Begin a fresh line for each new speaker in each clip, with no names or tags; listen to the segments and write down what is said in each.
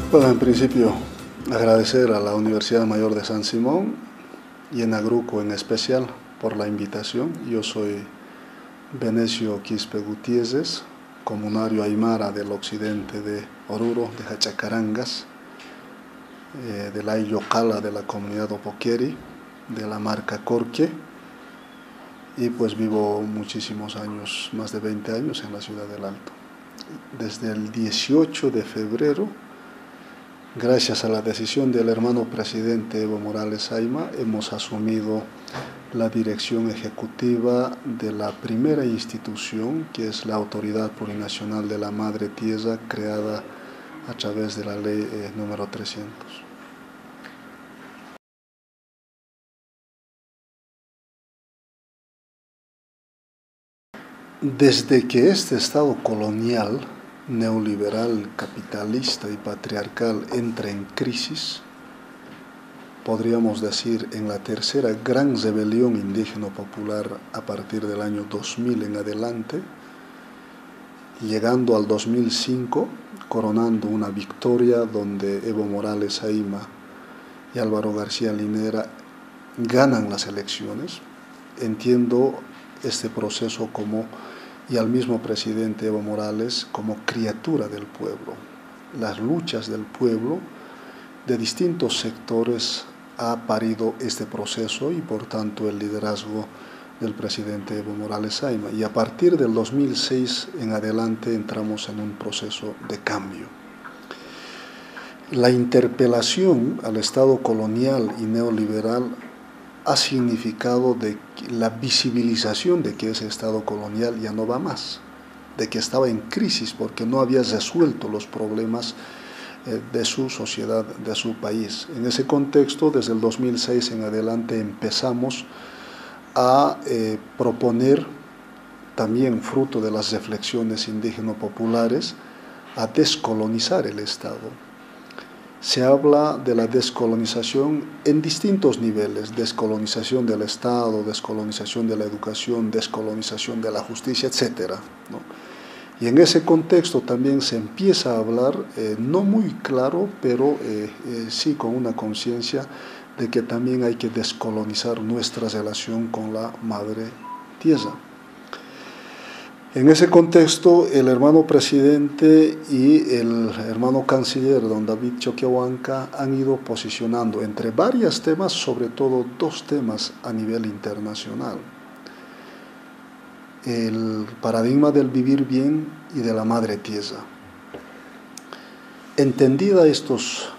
Bueno, en principio, agradecer a la Universidad Mayor de San Simón y en Agruco en especial por la invitación. Yo soy Venecio Quispe Gutiérrez, comunario aymara del occidente de Oruro, de Hachacarangas, de la Iyocala de la comunidad Opoqueri, de la marca Corque, y pues vivo muchísimos años, más de 20 años en la ciudad del Alto. Desde el 18 de febrero, gracias a la decisión del hermano presidente Evo Morales Ayma, hemos asumido la dirección ejecutiva de la primera institución, que es la Autoridad Plurinacional de la Madre Tierra, creada a través de la ley número 300. Desde que este Estado colonial, neoliberal, capitalista y patriarcal entra en crisis, podríamos decir en la tercera gran rebelión indígena popular a partir del año 2000 en adelante, llegando al 2005, coronando una victoria donde Evo Morales Ayma y Álvaro García Linera ganan las elecciones. Entiendo este proceso como, y al mismo presidente Evo Morales, como criatura del pueblo. Las luchas del pueblo de distintos sectores ha parido este proceso y por tanto el liderazgo del presidente Evo Morales Ayma. Y a partir del 2006 en adelante entramos en un proceso de cambio. La interpelación al Estado colonial y neoliberal ha significado de la visibilización de que ese Estado colonial ya no va más, de que estaba en crisis porque no había resuelto los problemas de su sociedad, de su país. En ese contexto, desde el 2006 en adelante empezamos a proponer, también fruto de las reflexiones indígeno-populares, a descolonizar el Estado. Se habla de la descolonización en distintos niveles: descolonización del Estado, descolonización de la educación, descolonización de la justicia, etc., ¿no? Y en ese contexto también se empieza a hablar, no muy claro, pero sí con una conciencia de que también hay que descolonizar nuestra relación con la madre tierra. En ese contexto, el hermano presidente y el hermano canciller, don David Choquehuanca, han ido posicionando entre varios temas, sobre todo dos temas a nivel internacional: el paradigma del vivir bien y de la madre tierra. Entendida estos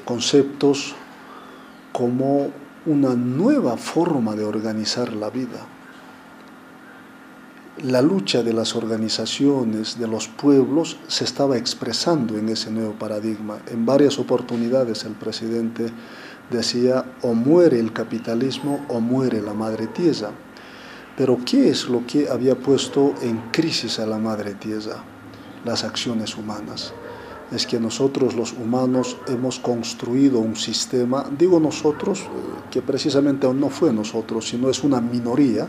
conceptos como una nueva forma de organizar la vida, la lucha de las organizaciones, de los pueblos, se estaba expresando en ese nuevo paradigma. En varias oportunidades el presidente decía: o muere el capitalismo o muere la madre tierra. Pero ¿qué es lo que había puesto en crisis a la madre tierra? Las acciones humanas. Es que nosotros los humanos hemos construido un sistema, digo nosotros, que precisamente no fue nosotros, sino es una minoría.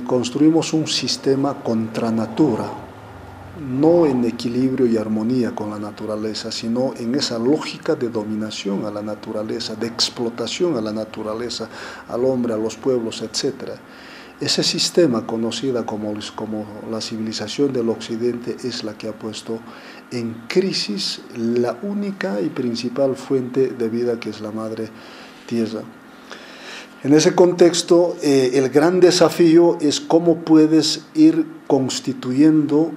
Construimos un sistema contra natura, no en equilibrio y armonía con la naturaleza, sino en esa lógica de dominación a la naturaleza, de explotación a la naturaleza, al hombre, a los pueblos, etc. Ese sistema conocida como la civilización del occidente es la que ha puesto en crisis la única y principal fuente de vida, que es la madre tierra. En ese contexto, el gran desafío es cómo puedes ir constituyendo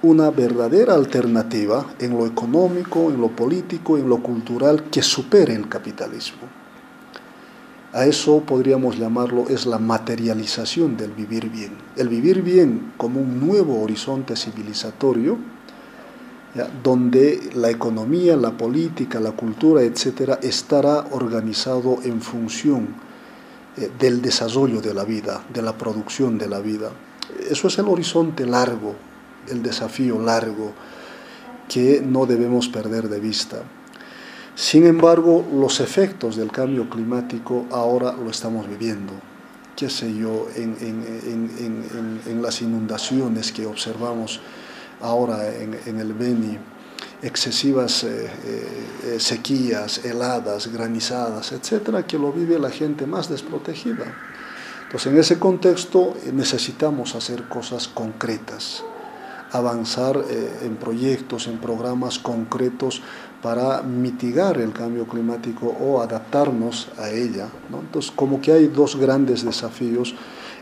una verdadera alternativa en lo económico, en lo político, en lo cultural, que supere el capitalismo. A eso podríamos llamarlo, es la materialización del vivir bien. El vivir bien como un nuevo horizonte civilizatorio, ¿ya?, donde la economía, la política, la cultura, etcétera, estará organizado en función del desarrollo de la vida, de la producción de la vida. Eso es el horizonte largo, el desafío largo que no debemos perder de vista. Sin embargo, los efectos del cambio climático ahora lo estamos viviendo. Qué sé yo, en las inundaciones que observamos ahora en el Beni, excesivas sequías, heladas, granizadas, etcétera, que lo vive la gente más desprotegida. Entonces, en ese contexto necesitamos hacer cosas concretas, avanzar en proyectos, en programas concretos para mitigar el cambio climático o adaptarnos a ella, ¿no? Entonces, como que hay dos grandes desafíos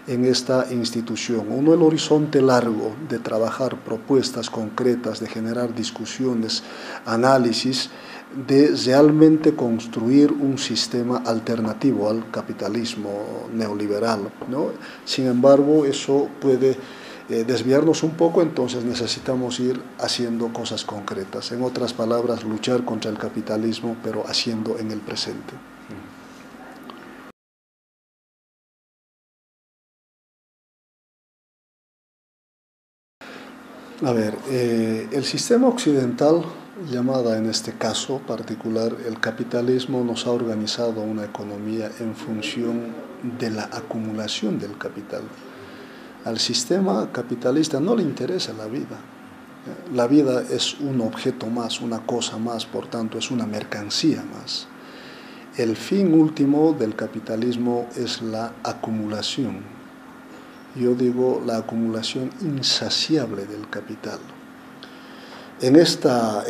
en esta institución. Uno, el horizonte largo de trabajar propuestas concretas, de generar discusiones, análisis, de realmente construir un sistema alternativo al capitalismo neoliberal, ¿no? Sin embargo, eso puede desviarnos un poco, entonces necesitamos ir haciendo cosas concretas. En otras palabras, luchar contra el capitalismo, pero haciendo en el presente. A ver, el sistema occidental, llamada en este caso particular el capitalismo, nos ha organizado una economía en función de la acumulación del capital. Al sistema capitalista no le interesa la vida. La vida es un objeto más, una cosa más, por tanto es una mercancía más. El fin último del capitalismo es la acumulación. Yo digo la acumulación insaciable del capital. En esta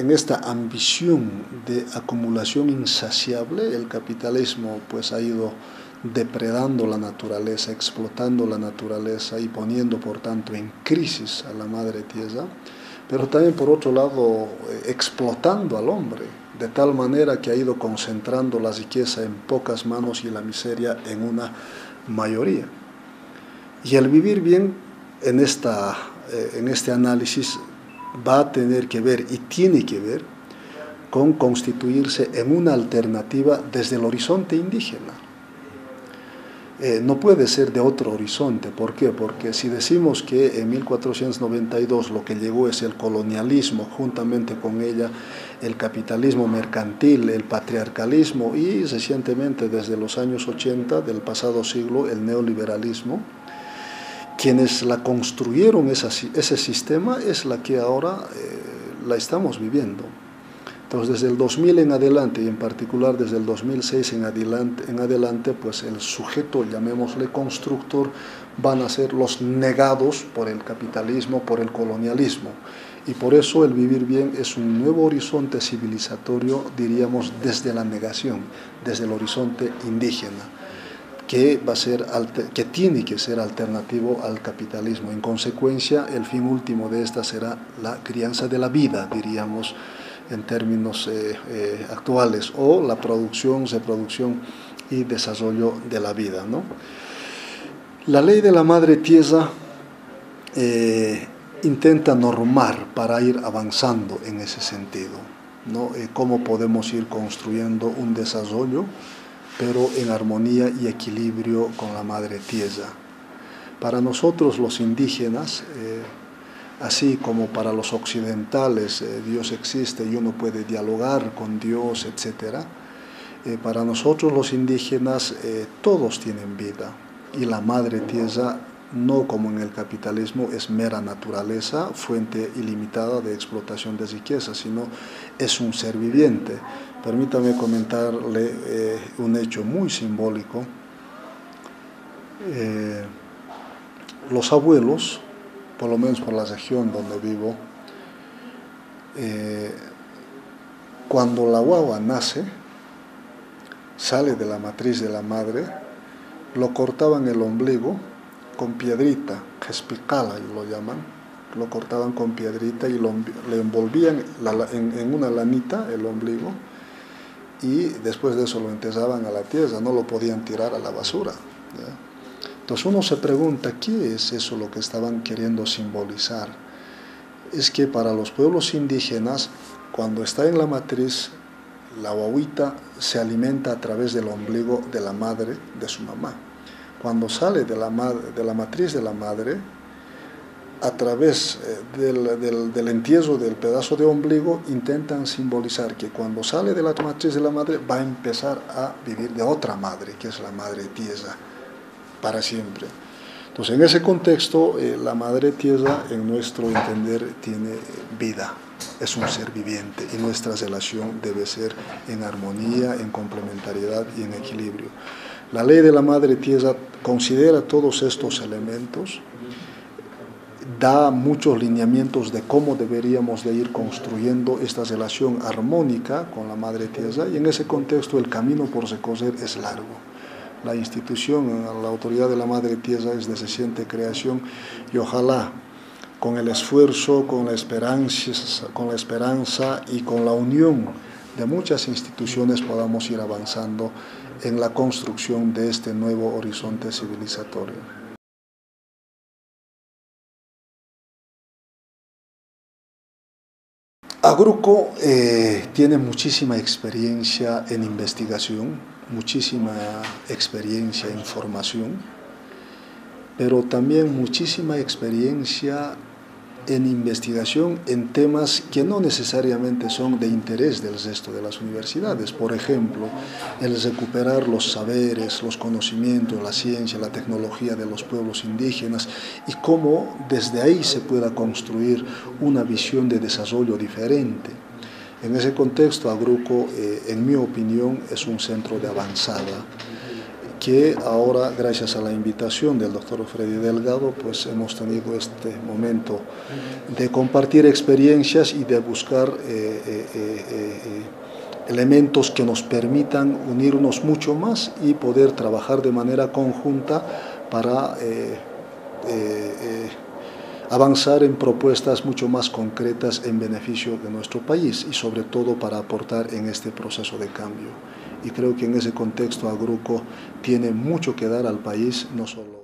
ambición de acumulación insaciable, el capitalismo pues ha ido depredando la naturaleza, explotando la naturaleza y poniendo por tanto en crisis a la madre tierra, pero también por otro lado explotando al hombre, de tal manera que ha ido concentrando la riqueza en pocas manos y la miseria en una mayoría. Y el vivir bien en este análisis va a tener que ver y tiene que ver con constituirse en una alternativa desde el horizonte indígena. No puede ser de otro horizonte. ¿Por qué? Porque si decimos que en 1492 lo que llegó es el colonialismo, juntamente con ella el capitalismo mercantil, el patriarcalismo y recientemente desde los años 80 del pasado siglo el neoliberalismo, quienes la construyeron ese sistema es la que ahora la estamos viviendo. Entonces, desde el 2000 en adelante, y en particular desde el 2006 en adelante, pues el sujeto, llamémosle constructor, van a ser los negados por el capitalismo, por el colonialismo. Y por eso el vivir bien es un nuevo horizonte civilizatorio, diríamos, desde la negación, desde el horizonte indígena, que tiene que ser alternativo al capitalismo. En consecuencia, el fin último de esta será la crianza de la vida, diríamos, en términos actuales, o la producción, reproducción y desarrollo de la vida, ¿no? La ley de la madre tierra intenta normar para ir avanzando en ese sentido, ¿no? Cómo podemos ir construyendo un desarrollo, pero en armonía y equilibrio con la madre tierra. Para nosotros los indígenas, así como para los occidentales, Dios existe y uno puede dialogar con Dios, etc. Para nosotros los indígenas, todos tienen vida y la madre tierra, no como en el capitalismo, es mera naturaleza, fuente ilimitada de explotación de riqueza, sino es un ser viviente. Permítame comentarle un hecho muy simbólico. Los abuelos, por lo menos por la región donde vivo, cuando la guagua nace, sale de la matriz de la madre, lo cortaban el ombligo con piedrita, jespicala lo llaman, lo cortaban con piedrita y le envolvían en una lanita el ombligo y después de eso lo enterraban a la tierra, no lo podían tirar a la basura. ¿Ya? Entonces uno se pregunta, ¿qué es eso lo que estaban queriendo simbolizar? Es que para los pueblos indígenas, cuando está en la matriz, la guagüita se alimenta a través del ombligo de la madre, de su mamá. Cuando sale de la matriz de la madre, a través del entierro del pedazo de ombligo, intentan simbolizar que cuando sale de la matriz de la madre va a empezar a vivir de otra madre, que es la madre tierra, para siempre. Entonces, en ese contexto, la madre tierra, en nuestro entender, tiene vida, es un ser viviente y nuestra relación debe ser en armonía, en complementariedad y en equilibrio. La ley de la madre tierra considera todos estos elementos, da muchos lineamientos de cómo deberíamos de ir construyendo esta relación armónica con la madre tierra, y en ese contexto el camino por recorrer es largo. La institución, la autoridad de la madre tierra es de reciente creación, y ojalá con el esfuerzo, con la esperanza y con la unión de muchas instituciones podamos ir avanzando en la construcción de este nuevo horizonte civilizatorio. Agruco tiene muchísima experiencia en investigación, muchísima experiencia en formación, pero también muchísima experiencia en investigación en temas que no necesariamente son de interés del resto de las universidades. Por ejemplo, el recuperar los saberes, los conocimientos, la ciencia, la tecnología de los pueblos indígenas y cómo desde ahí se pueda construir una visión de desarrollo diferente. En ese contexto, Agruco, en mi opinión, es un centro de avanzada, que ahora, gracias a la invitación del doctor Freddy Delgado, pues hemos tenido este momento de compartir experiencias y de buscar elementos que nos permitan unirnos mucho más y poder trabajar de manera conjunta para avanzar en propuestas mucho más concretas en beneficio de nuestro país y sobre todo para aportar en este proceso de cambio. Y creo que en ese contexto Agruco tiene mucho que dar al país, no solo